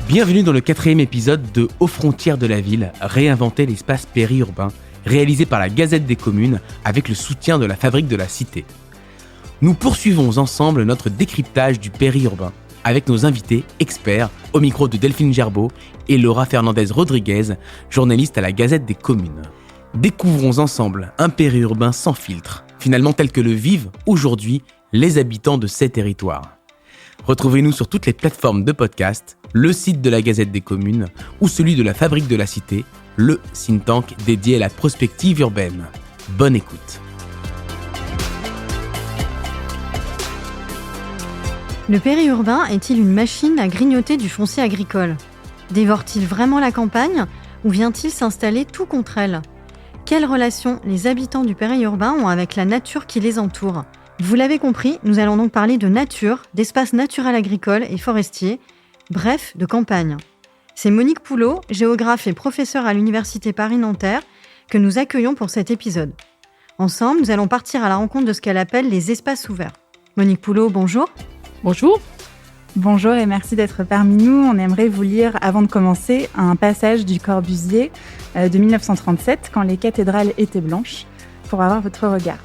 Bienvenue dans le 4e épisode de Aux frontières de la ville, réinventer l'espace périurbain, réalisé par la Gazette des Communes avec le soutien de la Fabrique de la Cité. Nous poursuivons ensemble notre décryptage du périurbain avec nos invités experts au micro de Delphine Gerbeau et Laura Fernandez-Rodriguez, journaliste à la Gazette des Communes. Découvrons ensemble un périurbain sans filtre, finalement tel que le vivent aujourd'hui les habitants de ces territoires. Retrouvez-nous sur toutes les plateformes de podcast, le site de la Gazette des Communes ou celui de la Fabrique de la Cité, le think tank dédié à la prospective urbaine. Bonne écoute. Le périurbain est-il une machine à grignoter du foncier agricole ? Dévore-t-il vraiment la campagne ou vient-il s'installer tout contre elle ? Quelle relation les habitants du périurbain ont avec la nature qui les entoure ? Vous l'avez compris, nous allons donc parler de nature, d'espaces naturels agricoles et forestiers, bref, de campagne. C'est Monique Poulot, géographe et professeure à l'Université Paris-Nanterre, que nous accueillons pour cet épisode. Ensemble, nous allons partir à la rencontre de ce qu'elle appelle les espaces ouverts. Monique Poulot, bonjour. Bonjour. Bonjour et merci d'être parmi nous. On aimerait vous lire, avant de commencer, un passage du Corbusier de 1937, quand les cathédrales étaient blanches, pour avoir votre regard.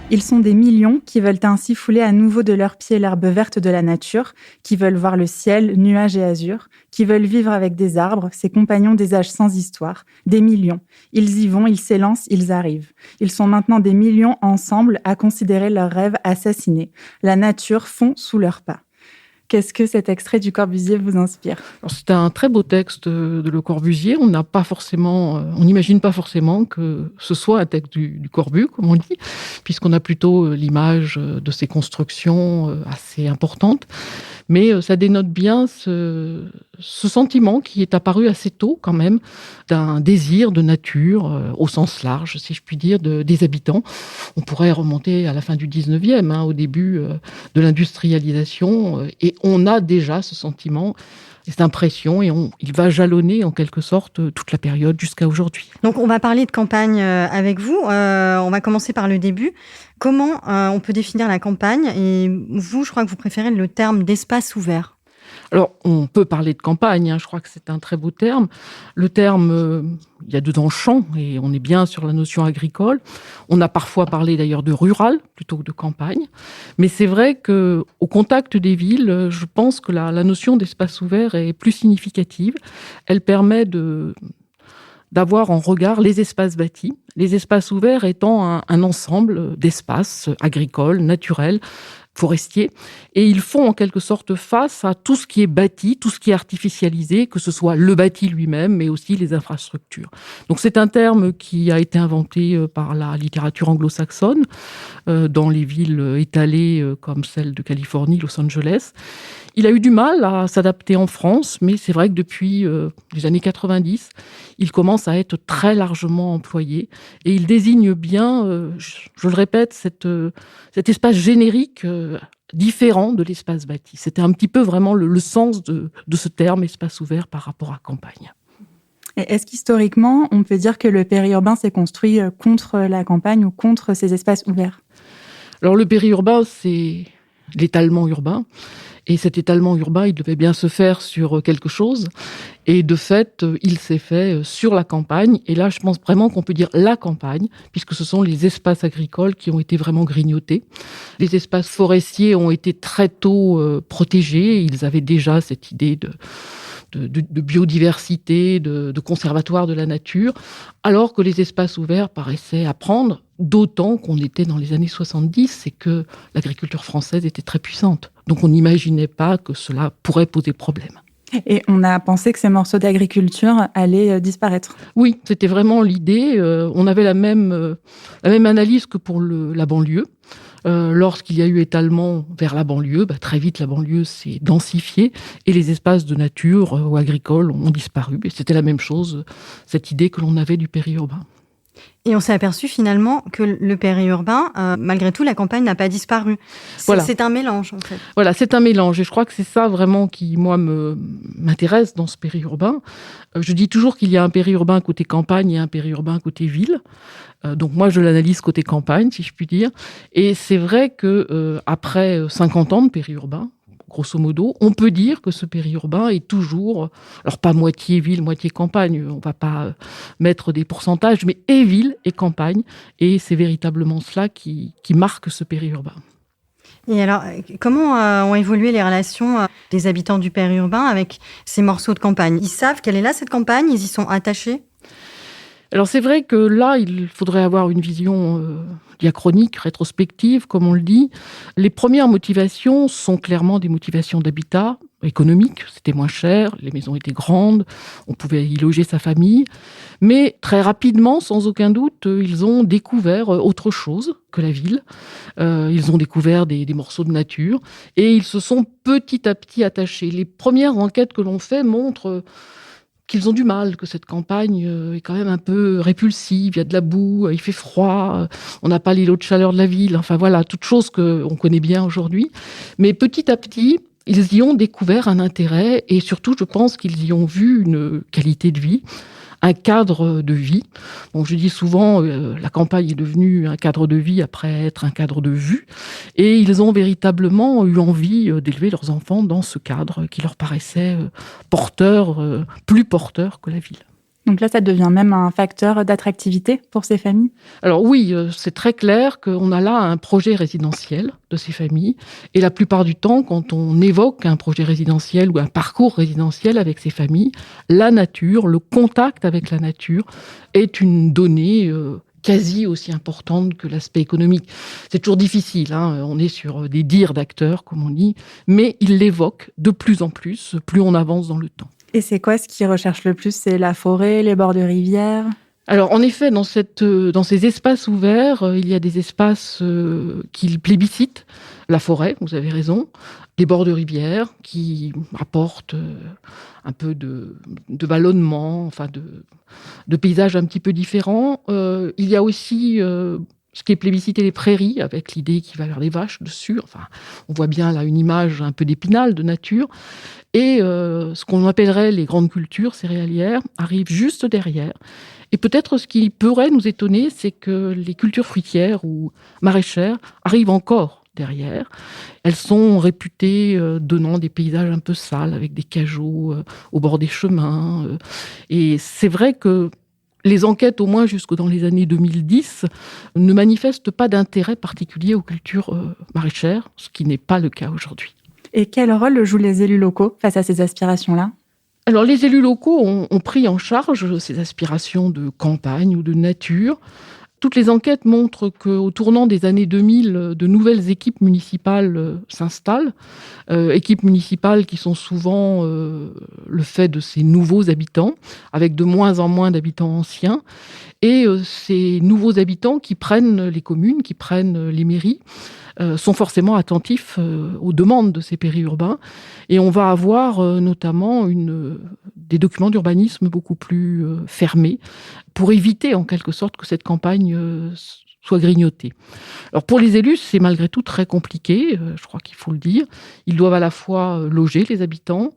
Ils sont des millions qui veulent ainsi fouler à nouveau de leurs pieds l'herbe verte de la nature, qui veulent voir le ciel, nuages et azur, qui veulent vivre avec des arbres, ces compagnons des âges sans histoire. Des millions. Ils y vont, ils s'élancent, ils arrivent. Ils sont maintenant des millions ensemble à considérer leurs rêves assassinés. La nature fond sous leurs pas. Qu'est-ce que cet extrait du Corbusier vous inspire ? Alors, c'est un très beau texte de Le Corbusier. On n'imagine pas forcément que ce soit un texte du Corbu, comme on dit, puisqu'on a plutôt l'image de ces constructions assez importantes. Mais ça dénote bien ce sentiment qui est apparu assez tôt quand même, d'un désir de nature au sens large, si je puis dire, des habitants. On pourrait remonter à la fin du 19e, au début de l'industrialisation, et on a déjà ce sentiment, cette impression, et il va jalonner en quelque sorte toute la période jusqu'à aujourd'hui. Donc on va parler de campagne avec vous. On va commencer par le début. Comment on peut définir la campagne ? Et vous, je crois que vous préférez le terme d'espace ouvert. Alors, on peut parler de campagne, je crois que c'est un très beau terme. Le terme, il y a dedans champ, et on est bien sur la notion agricole. On a parfois parlé d'ailleurs de rural, plutôt que de campagne. Mais c'est vrai qu'au contact des villes, je pense que la notion d'espace ouvert est plus significative. Elle permet d'avoir en regard les espaces bâtis, les espaces ouverts étant un ensemble d'espaces agricoles, naturels, forestiers, et ils font en quelque sorte face à tout ce qui est bâti, tout ce qui est artificialisé, que ce soit le bâti lui-même, mais aussi les infrastructures. Donc c'est un terme qui a été inventé par la littérature anglo-saxonne, dans les villes étalées comme celle de Californie, Los Angeles. Il a eu du mal à s'adapter en France, mais c'est vrai que depuis les années 90, il commence à être très largement employé. Et il désigne bien, je le répète, cet espace générique différent de l'espace bâti. C'était un petit peu vraiment le sens de ce terme espace ouvert par rapport à campagne. Et est-ce qu'historiquement, on peut dire que le périurbain s'est construit contre la campagne ou contre ces espaces ouverts ? Alors le périurbain, c'est l'étalement urbain. Et cet étalement urbain, il devait bien se faire sur quelque chose. Et de fait, il s'est fait sur la campagne. Et là, je pense vraiment qu'on peut dire la campagne, puisque ce sont les espaces agricoles qui ont été vraiment grignotés. Les espaces forestiers ont été très tôt protégés. Ils avaient déjà cette idée de biodiversité, de conservatoire de la nature, alors que les espaces ouverts paraissaient apprendre, d'autant qu'on était dans les années 70 et que l'agriculture française était très puissante. Donc on n'imaginait pas que cela pourrait poser problème. Et on a pensé que ces morceaux d'agriculture allaient disparaître. Oui, c'était vraiment l'idée. On avait la même analyse que pour la banlieue. Lorsqu'il y a eu étalement vers la banlieue, très vite la banlieue s'est densifiée et les espaces de nature ou agricoles ont disparu. Et c'était la même chose, cette idée que l'on avait du périurbain. Et on s'est aperçu finalement que le périurbain, malgré tout, la campagne n'a pas disparu. C'est un mélange, en fait. Voilà, c'est un mélange. Et je crois que c'est ça vraiment qui, moi, m'intéresse dans ce périurbain. Je dis toujours qu'il y a un périurbain côté campagne et un périurbain côté ville. Donc moi, je l'analyse côté campagne, si je puis dire. Et c'est vrai que après 50 ans de périurbain, grosso modo, on peut dire que ce périurbain est toujours, alors pas moitié ville, moitié campagne, on ne va pas mettre des pourcentages, mais est ville et campagne. Et c'est véritablement cela qui marque ce périurbain. Et alors, comment ont évolué les relations des habitants du périurbain avec ces morceaux de campagne ? Ils savent qu'elle est là, cette campagne ? Ils y sont attachés ? Alors c'est vrai que là, il faudrait avoir une vision diachronique, rétrospective, comme on le dit. Les premières motivations sont clairement des motivations d'habitat économique. C'était moins cher, les maisons étaient grandes, on pouvait y loger sa famille. Mais très rapidement, sans aucun doute, ils ont découvert autre chose que la ville. Ils ont découvert des morceaux de nature et ils se sont petit à petit attachés. Les premières enquêtes que l'on fait montrent qu'ils ont du mal, que cette campagne est quand même un peu répulsive, il y a de la boue, il fait froid, on n'a pas l'îlot de chaleur de la ville, enfin voilà, toutes choses qu'on connaît bien aujourd'hui. Mais petit à petit, ils y ont découvert un intérêt et surtout, je pense qu'ils y ont vu une qualité de vie, un cadre de vie. Bon, je dis souvent, la campagne est devenue un cadre de vie après être un cadre de vue. Et ils ont véritablement eu envie d'élever leurs enfants dans ce cadre qui leur paraissait plus porteur que la ville. Donc là, ça devient même un facteur d'attractivité pour ces familles ? Alors oui, c'est très clair qu'on a là un projet résidentiel de ces familles. Et la plupart du temps, quand on évoque un projet résidentiel ou un parcours résidentiel avec ces familles, la nature, le contact avec la nature est une donnée quasi aussi importante que l'aspect économique. C'est toujours difficile, on est sur des dires d'acteurs, comme on dit, mais ils l'évoquent de plus en plus on avance dans le temps. Et c'est quoi ce qu'ils recherchent le plus ? C'est la forêt, les bords de rivière ? Alors, en effet, dans ces espaces ouverts, il y a des espaces qu'ils plébiscitent. La forêt, vous avez raison. Les bords de rivière qui apportent un peu de vallonnement, enfin de paysages un petit peu différents. Il y a aussi ce qui est plébiscité, les prairies, avec l'idée qu'il va y avoir des vaches dessus. Enfin, on voit bien là une image un peu d'épinal, de nature. Et ce qu'on appellerait les grandes cultures céréalières arrivent juste derrière. Et peut-être ce qui pourrait nous étonner, c'est que les cultures fruitières ou maraîchères arrivent encore derrière. Elles sont réputées donnant des paysages un peu sales, avec des cageots au bord des chemins. Et c'est vrai que les enquêtes, au moins jusque dans les années 2010, ne manifestent pas d'intérêt particulier aux cultures maraîchères, ce qui n'est pas le cas aujourd'hui. Et quel rôle jouent les élus locaux face à ces aspirations-là ? Alors, les élus locaux ont pris en charge ces aspirations de campagne ou de nature. Toutes les enquêtes montrent qu'au tournant des années 2000, de nouvelles équipes municipales s'installent. Équipes municipales qui sont souvent le fait de ces nouveaux habitants, avec de moins en moins d'habitants anciens. Et ces nouveaux habitants qui prennent les communes, qui prennent les mairies, sont forcément attentifs aux demandes de ces périurbains. Et on va avoir notamment des documents d'urbanisme beaucoup plus fermés pour éviter en quelque sorte que cette campagne soit grignotée. Alors pour les élus, c'est malgré tout très compliqué, je crois qu'il faut le dire. Ils doivent à la fois loger les habitants,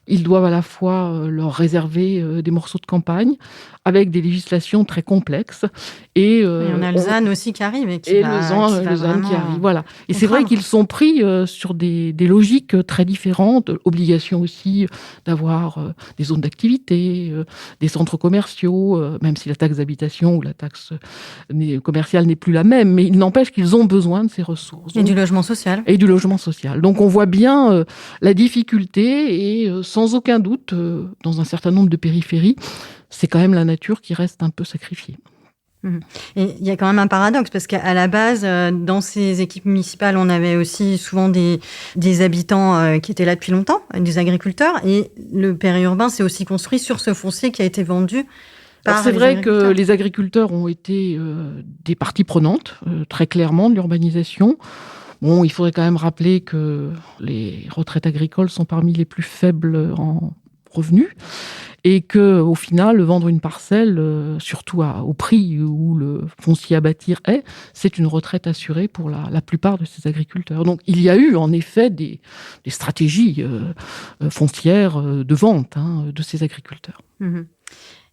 ils doivent à la fois leur réserver des morceaux de campagne, avec des législations très complexes. Et on a Lausanne aussi qui arrive. Lausanne qui arrive, voilà. Et c'est vrai qu'ils sont pris sur des logiques très différentes. Obligation aussi d'avoir des zones d'activité, des centres commerciaux, même si la taxe d'habitation ou la taxe commerciale n'est plus la même, mais il n'empêche qu'ils ont besoin de ces ressources. Et du logement social. Et du logement social. Donc on voit bien la difficulté et sans aucun doute, dans un certain nombre de périphéries, c'est quand même la nature qui reste un peu sacrifiée. Et il y a quand même un paradoxe, parce qu'à la base, dans ces équipes municipales, on avait aussi souvent des habitants qui étaient là depuis longtemps, des agriculteurs, et le périurbain s'est aussi construit sur ce foncier qui a été vendu. C'est vrai que les agriculteurs ont été des parties prenantes, très clairement, de l'urbanisation. Bon, il faudrait quand même rappeler que les retraites agricoles sont parmi les plus faibles en revenus. Et que, au final, vendre une parcelle, surtout au prix où le foncier à bâtir est, c'est une retraite assurée pour la plupart de ces agriculteurs. Donc, il y a eu en effet des stratégies foncières de vente de ces agriculteurs. Mmh.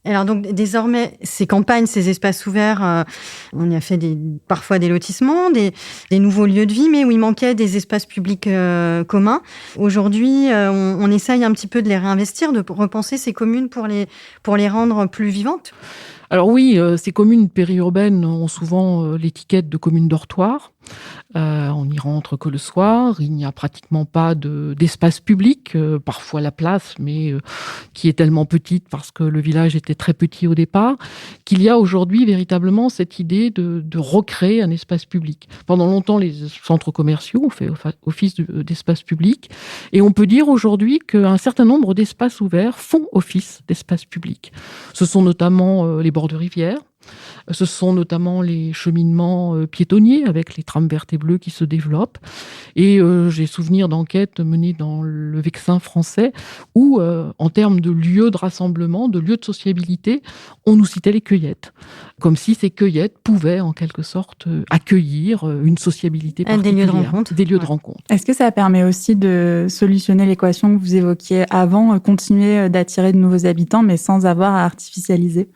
Alors donc désormais, ces campagnes, ces espaces ouverts, on y a fait parfois des lotissements, des nouveaux lieux de vie, mais où il manquait des espaces publics communs. Aujourd'hui, on essaye un petit peu de les réinvestir, de repenser ces communes pour les rendre plus vivantes. Alors oui, ces communes périurbaines ont souvent l'étiquette de communes dortoirs. On n'y rentre que le soir, il n'y a pratiquement pas d'espace public, parfois la place, mais qui est tellement petite parce que le village était très petit au départ, qu'il y a aujourd'hui véritablement cette idée de recréer un espace public. Pendant longtemps, les centres commerciaux ont fait office d'espace public, et on peut dire aujourd'hui qu'un certain nombre d'espaces ouverts font office d'espace public. Ce sont notamment les bords de rivière. Ce sont notamment les cheminements piétonniers avec les trams vertes et bleues qui se développent. Et j'ai souvenir d'enquêtes menées dans le Vexin français où, en termes de lieux de rassemblement, de lieux de sociabilité, on nous citait les cueillettes. Comme si ces cueillettes pouvaient, en quelque sorte, accueillir une sociabilité particulière. Des lieux de rencontre. Des lieux de rencontre. Est-ce que ça permet aussi de solutionner l'équation que vous évoquiez avant, continuer d'attirer de nouveaux habitants, mais sans avoir à artificialiser ?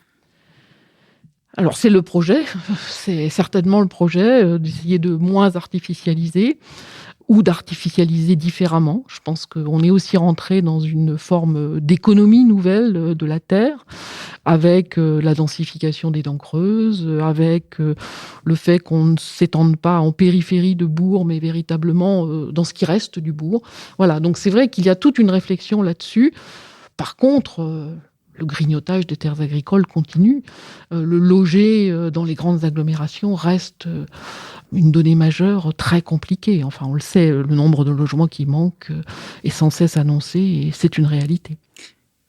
Alors c'est le projet, c'est certainement le projet d'essayer de moins artificialiser ou d'artificialiser différemment. Je pense qu'on est aussi rentré dans une forme d'économie nouvelle de la terre, avec la densification des dents creuses, avec le fait qu'on ne s'étende pas en périphérie de bourg, mais véritablement dans ce qui reste du bourg. Voilà, donc c'est vrai qu'il y a toute une réflexion là-dessus. Par contre, le grignotage des terres agricoles continue. Le loger dans les grandes agglomérations reste une donnée majeure très compliquée. Enfin, on le sait, le nombre de logements qui manquent est sans cesse annoncé et c'est une réalité.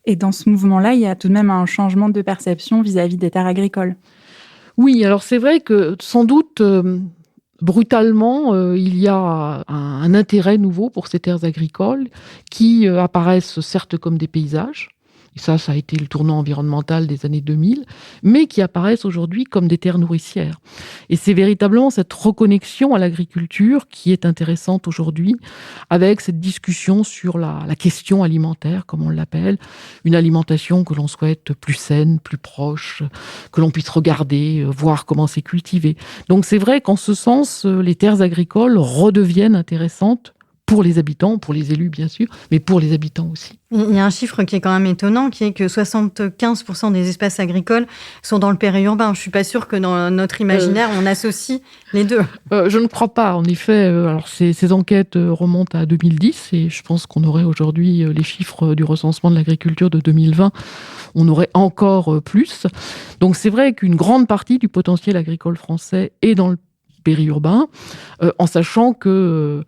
Et dans ce mouvement-là, il y a tout de même un changement de perception vis-à-vis des terres agricoles. Oui, alors c'est vrai que sans doute, brutalement, il y a un intérêt nouveau pour ces terres agricoles qui apparaissent certes comme des paysages. Et ça a été le tournant environnemental des années 2000, mais qui apparaissent aujourd'hui comme des terres nourricières. Et c'est véritablement cette reconnexion à l'agriculture qui est intéressante aujourd'hui, avec cette discussion sur la question alimentaire, comme on l'appelle, une alimentation que l'on souhaite plus saine, plus proche, que l'on puisse regarder, voir comment c'est cultivé. Donc c'est vrai qu'en ce sens, les terres agricoles redeviennent intéressantes pour les habitants, pour les élus bien sûr, mais pour les habitants aussi. Il y a un chiffre qui est quand même étonnant, qui est que 75% des espaces agricoles sont dans le périurbain. Je ne suis pas sûre que dans notre imaginaire, on associe les deux. Je ne crois pas. En effet, alors ces enquêtes remontent à 2010 et je pense qu'on aurait aujourd'hui les chiffres du recensement de l'agriculture de 2020. On aurait encore plus. Donc c'est vrai qu'une grande partie du potentiel agricole français est dans le périurbain, en sachant que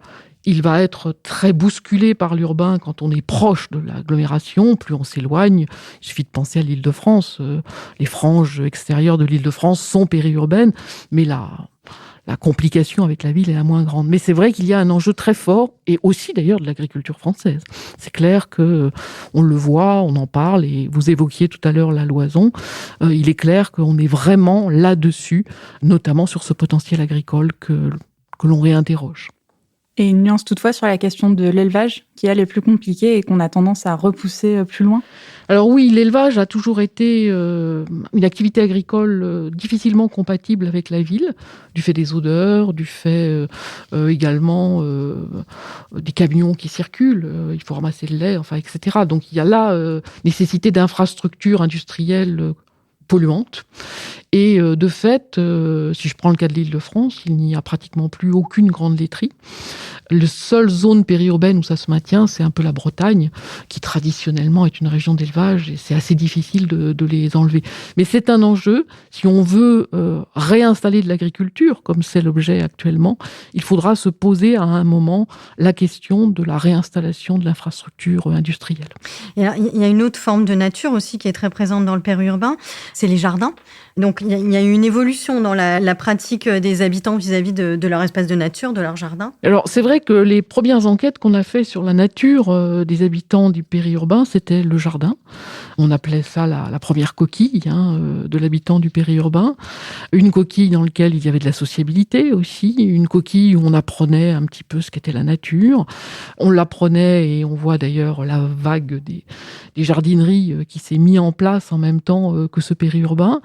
il va être très bousculé par l'urbain quand on est proche de l'agglomération. Plus on s'éloigne, il suffit de penser à l'Île-de-France. Les franges extérieures de l'Île-de-France sont périurbaines, mais la complication avec la ville est la moins grande. Mais c'est vrai qu'il y a un enjeu très fort, et aussi d'ailleurs de l'agriculture française. C'est clair que on le voit, on en parle, et vous évoquiez tout à l'heure la Loison. Il est clair qu'on est vraiment là-dessus, notamment sur ce potentiel agricole que l'on réinterroge. Et une nuance toutefois sur la question de l'élevage, qui elle est plus compliquée et qu'on a tendance à repousser plus loin. Alors oui, l'élevage a toujours été une activité agricole difficilement compatible avec la ville, du fait des odeurs, du fait également des camions qui circulent, il faut ramasser le lait, enfin, etc. Donc il y a là nécessité d'infrastructures industrielles polluantes. Et de fait, si je prends le cas de l'Île-de-France, il n'y a pratiquement plus aucune grande laiterie. La seule zone périurbaine où ça se maintient, c'est un peu la Bretagne, qui traditionnellement est une région d'élevage, et c'est assez difficile de les enlever. Mais c'est un enjeu. Si on veut réinstaller de l'agriculture, comme c'est l'objet actuellement, il faudra se poser à un moment la question de la réinstallation de l'infrastructure industrielle. Et alors, il y a une autre forme de nature aussi qui est très présente dans le périurbain, c'est les jardins. Donc, il y a eu une évolution dans la pratique des habitants vis-à-vis de leur espace de nature, de leur jardin. Alors, c'est vrai que les premières enquêtes qu'on a faites sur la nature des habitants du périurbain, c'était le jardin. On appelait ça la première coquille de l'habitant du périurbain. Une coquille dans laquelle il y avait de la sociabilité aussi, une coquille où on apprenait un petit peu ce qu'était la nature. On l'apprenait et on voit d'ailleurs la vague des jardineries qui s'est mise en place en même temps que ce périurbain.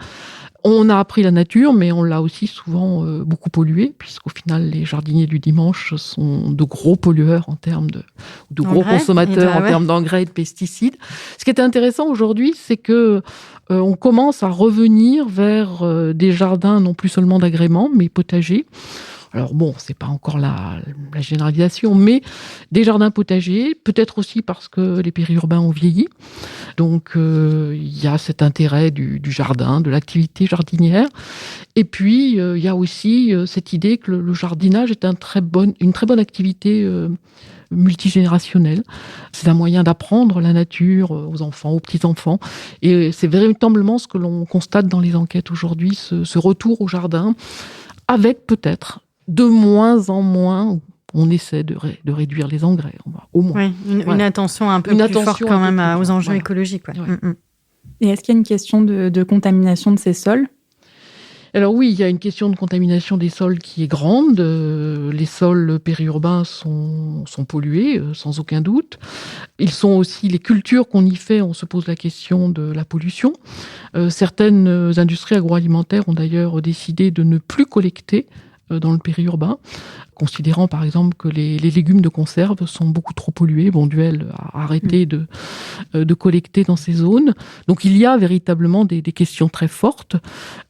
On a appris la nature, mais on l'a aussi souvent beaucoup polluée, puisqu'au final, les jardiniers du dimanche sont de gros pollueurs en termes de gros consommateurs en termes d'engrais et de pesticides. Ce qui est intéressant aujourd'hui, c'est que on commence à revenir vers des jardins non plus seulement d'agrément, mais potagers. Alors bon, c'est pas encore la généralisation, mais des jardins potagers, peut-être aussi parce que les périurbains ont vieilli. Donc il y a cet intérêt du jardin, de l'activité jardinière. Et puis il y a aussi cette idée que le jardinage est une très bonne activité multigénérationnelle. C'est un moyen d'apprendre la nature aux enfants, aux petits-enfants. Et c'est véritablement ce que l'on constate dans les enquêtes aujourd'hui, ce retour au jardin, avec peut-être de moins en moins, on essaie de réduire les engrais, au moins. Oui, une attention un peu plus forte quand même aux enjeux écologiques. Ouais. Ouais. Et est-ce qu'il y a une question de contamination de ces sols ? Alors oui, il y a une question de contamination des sols qui est grande. Les sols périurbains sont pollués, sans aucun doute. Ils sont aussi, les cultures qu'on y fait, on se pose la question de la pollution. Certaines industries agroalimentaires ont d'ailleurs décidé de ne plus collecter dans le périurbain, considérant par exemple que les légumes de conserve sont beaucoup trop pollués. Bonduelle a arrêté de collecter dans ces zones. Donc il y a véritablement des questions très fortes.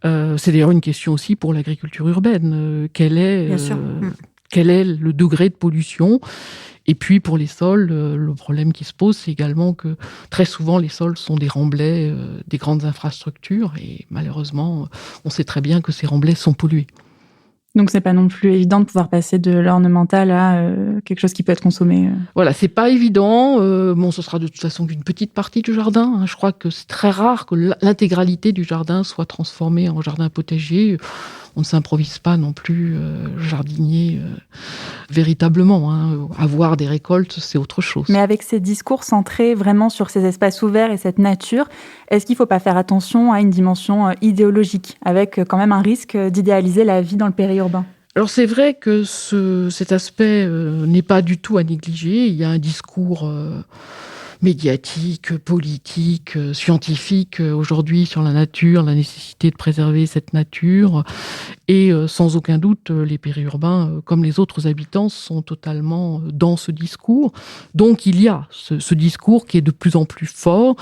C'est d'ailleurs une question aussi pour l'agriculture urbaine. Quel est le degré de pollution ? Et puis pour les sols, le problème qui se pose, c'est également que très souvent les sols sont des remblais des grandes infrastructures et malheureusement, on sait très bien que ces remblais sont pollués. Donc, c'est pas non plus évident de pouvoir passer de l'ornemental à quelque chose qui peut être consommé. Voilà, c'est pas évident. Ce sera de toute façon qu'une petite partie du jardin. Je crois que c'est très rare que l'intégralité du jardin soit transformée en jardin potager. On ne s'improvise pas non plus jardinier véritablement. Avoir des récoltes, c'est autre chose. Mais avec ces discours centrés vraiment sur ces espaces ouverts et cette nature, est-ce qu'il ne faut pas faire attention à une dimension idéologique, avec quand même un risque d'idéaliser la vie dans le périurbain ? Alors c'est vrai que cet aspect n'est pas du tout à négliger. Il y a un discours médiatique, politique, scientifique aujourd'hui sur la nature, la nécessité de préserver cette nature. Et sans aucun doute, les périurbains, comme les autres habitants, sont totalement dans ce discours. Donc il y a ce discours qui est de plus en plus fort.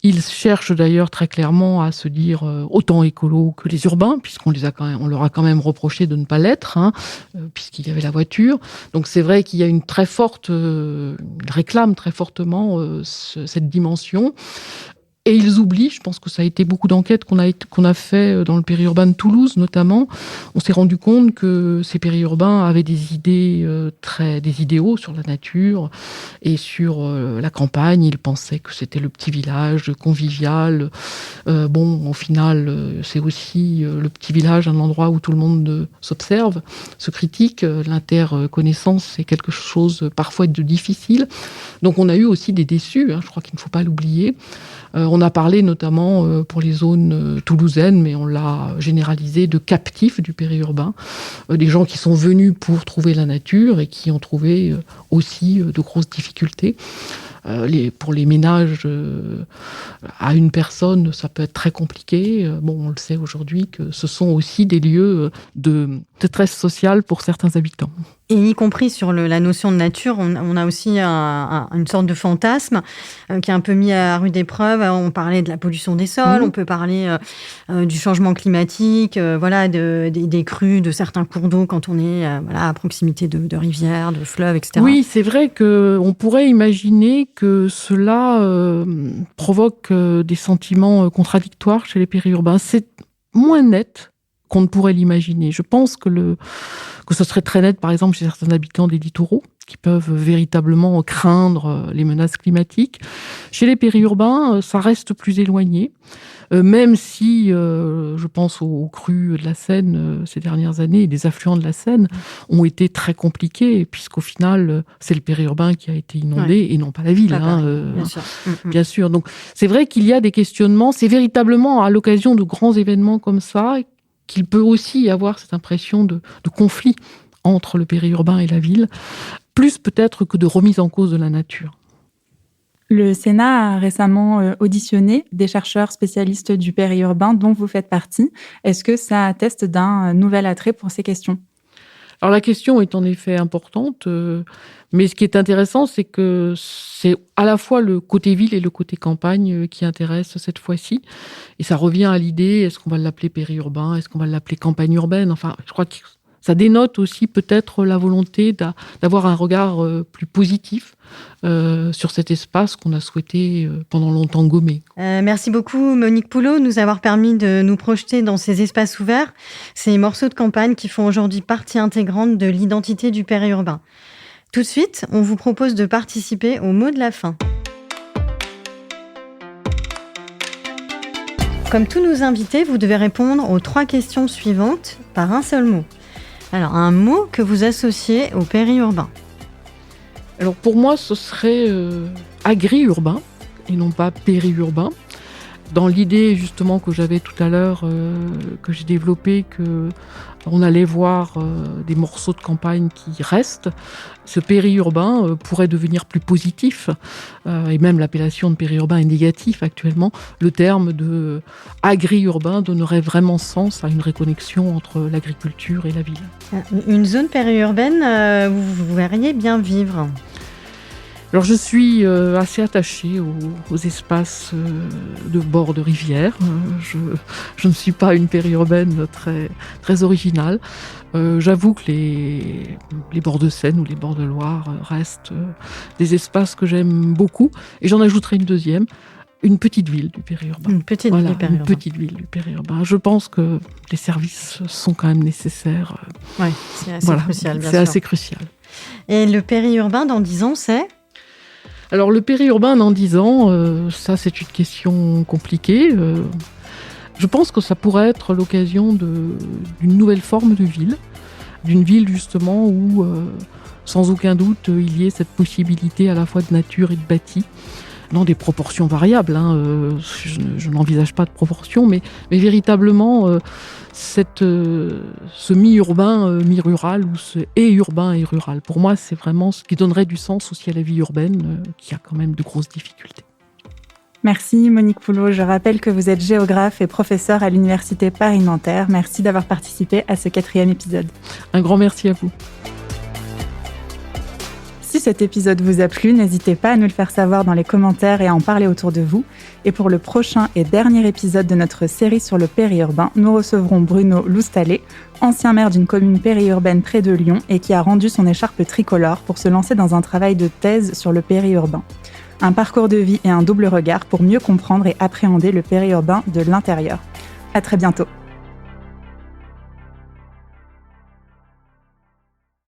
Ils cherchent d'ailleurs très clairement à se dire autant écolos que les urbains, puisqu'on leur a quand même reproché de ne pas l'être, puisqu'il y avait la voiture. Donc c'est vrai qu'il y a une très forte, ils réclament très fortement cette dimension. Et ils oublient, je pense que ça a été beaucoup d'enquêtes qu'on a fait dans le périurbain de Toulouse notamment. On s'est rendu compte que ces périurbains avaient des idéaux sur la nature et sur la campagne. Ils pensaient que c'était le petit village convivial. Au final, c'est aussi le petit village, un endroit où tout le monde s'observe, se critique. L'interconnaissance, c'est quelque chose parfois de difficile. Donc on a eu aussi des déçus, je crois qu'il ne faut pas l'oublier. On a parlé notamment pour les zones toulousaines, mais on l'a généralisé, de captifs du périurbain, des gens qui sont venus pour trouver la nature et qui ont trouvé aussi de grosses difficultés. Pour les ménages à une personne, ça peut être très compliqué. On le sait aujourd'hui que ce sont aussi des lieux de détresse sociale pour certains habitants. Et y compris sur la notion de nature, on a aussi une sorte de fantasme qui est un peu mis à rude épreuve. On parlait de la pollution des sols, on peut parler du changement climatique, des crues de certains cours d'eau quand on est à proximité de rivières, de fleuves, etc. Oui, c'est vrai qu'on pourrait imaginer que cela provoque des sentiments contradictoires chez les périurbains. C'est moins net qu'on ne pourrait l'imaginer. Je pense que ce serait très net, par exemple, chez certains habitants des littoraux, qui peuvent véritablement craindre les menaces climatiques. Chez les périurbains, ça reste plus éloigné, même si, je pense aux crues de la Seine ces dernières années, et les affluents de la Seine ont été très compliqués, puisqu'au final, c'est le périurbain qui a été inondé, et non pas la ville. Bien sûr. Bien sûr. Donc, c'est vrai qu'il y a des questionnements. C'est véritablement à l'occasion de grands événements comme ça qu'il peut aussi y avoir cette impression de conflit entre le périurbain et la ville, plus peut-être que de remise en cause de la nature. Le Sénat a récemment auditionné des chercheurs spécialistes du périurbain dont vous faites partie. Est-ce que ça atteste d'un nouvel attrait pour ces questions ? Alors la question est en effet importante, mais ce qui est intéressant, c'est que c'est à la fois le côté ville et le côté campagne qui intéressent cette fois-ci. Et ça revient à l'idée, est-ce qu'on va l'appeler périurbain, est-ce qu'on va l'appeler campagne urbaine ? Enfin, je crois que ça dénote aussi peut-être la volonté d'avoir un regard plus positif sur cet espace qu'on a souhaité pendant longtemps gommer. Merci beaucoup Monique Poulot de nous avoir permis de nous projeter dans ces espaces ouverts, ces morceaux de campagne qui font aujourd'hui partie intégrante de l'identité du périurbain. Tout de suite, on vous propose de participer au mot de la fin. Comme tous nos invités, vous devez répondre aux 3 questions suivantes par un seul mot. Alors, un mot que vous associez au périurbain. Alors pour moi, ce serait agri-urbain et non pas périurbain. Dans l'idée justement que j'avais tout à l'heure, que j'ai développée, qu'on allait voir des morceaux de campagne qui restent, ce périurbain pourrait devenir plus positif, et même l'appellation de périurbain est négatif actuellement. Le terme de agri-urbain donnerait vraiment sens à une reconnexion entre l'agriculture et la ville. Une zone périurbaine, vous verriez bien vivre. Alors je suis assez attachée aux espaces de bord de rivière. Je ne suis pas une périurbaine très, très originale. J'avoue que les bords de Seine ou les bords de Loire restent des espaces que j'aime beaucoup. Et j'en ajouterai une deuxième, une petite ville du périurbain. Une petite ville du périurbain. Je pense que les services sont quand même nécessaires. Oui, c'est assez crucial, bien sûr. C'est assez crucial. Et le périurbain, dans 10 ans, c'est ? Alors le périurbain dans 10 ans, ça c'est une question compliquée. Je pense que ça pourrait être l'occasion d'une nouvelle forme de ville, d'une ville justement où, sans aucun doute, il y ait cette possibilité à la fois de nature et de bâti, dans des proportions variables. Je n'envisage pas de proportions, mais véritablement ce mi-urbain, mi-rural, ou ce et urbain et rural. Pour moi, c'est vraiment ce qui donnerait du sens aussi à la vie urbaine, qui a quand même de grosses difficultés. Merci Monique Poulot. Je rappelle que vous êtes géographe et professeure à l'Université Paris-Nanterre. Merci d'avoir participé à ce 4e épisode. Un grand merci à vous. Si cet épisode vous a plu, n'hésitez pas à nous le faire savoir dans les commentaires et à en parler autour de vous. Et pour le prochain et dernier épisode de notre série sur le périurbain, nous recevrons Bruno Loustalé, ancien maire d'une commune périurbaine près de Lyon et qui a rendu son écharpe tricolore pour se lancer dans un travail de thèse sur le périurbain. Un parcours de vie et un double regard pour mieux comprendre et appréhender le périurbain de l'intérieur. À très bientôt.